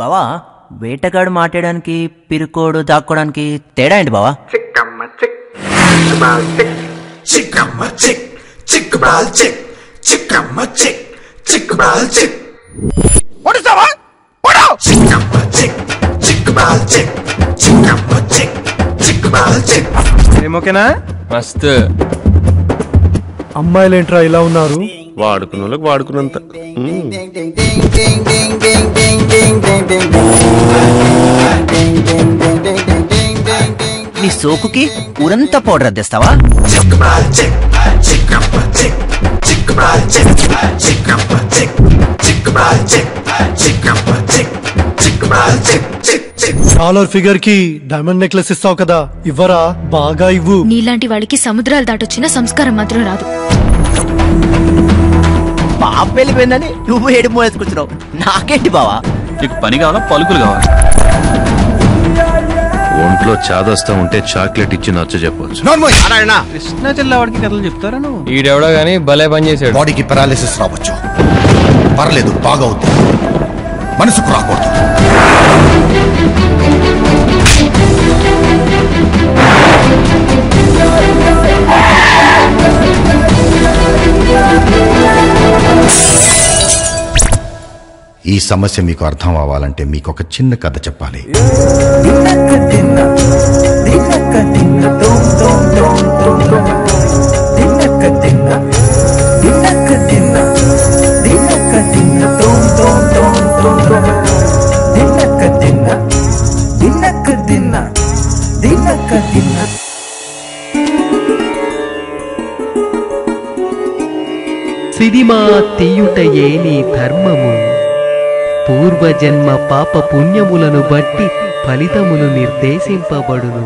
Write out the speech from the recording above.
బావా వేటగాడు మాట్లాడడానికి పిరుకోడు దాక్కోడానికి తేడా ఏంటి బావా? ఏమోకేనా మస్త్. అమ్మాయిలేంట్రా ఇలా ఉన్నారు? వాడుకున్న వాళ్ళకి వాడుకున్నంత. నీ సోకుకి ఊరంతా పౌడర్ అద్దేస్తావా? డాలర్ ఫిగర్ కి డైమండ్ నెక్లెస్ ఇస్తావు కదా, ఇవ్వరా? బాగా ఇవ్వు. నీలాంటి వాడికి సముద్రాలు దాటొచ్చిన సంస్కారం మాత్రం రాదు. పాప వెళ్ళిపోయిందని నువ్వు ఏడు మోసుకొచ్చినావు, నాకేంటి బావా? నీకు పని కావాలా, పలుకులు కావాలా? ఒంట్లో చాదస్తా ఉంటే చాక్లెట్ ఇచ్చి నచ్చ చెప్పొచ్చు. కృష్ణా జిల్లావాడికి కథలు చెప్తారా నువ్వు? ఈడెవడో గానీ భలే పని చేసాడు. బాడీకి పెరాలిసిస్ రావచ్చు, పర్లేదు బాగా అవుతుంది, మనసుకు రాకూడదు. ఈ సమస్య మీకు అర్థం అవ్వాలంటే మీకు ఒక చిన్న కథ చెప్పాలి. సిరిమా తీయుటయే నీ ధర్మము, పూర్వజన్మ పాప పుణ్యములను బట్టి ఫలితములు నిర్దేశింపబడును.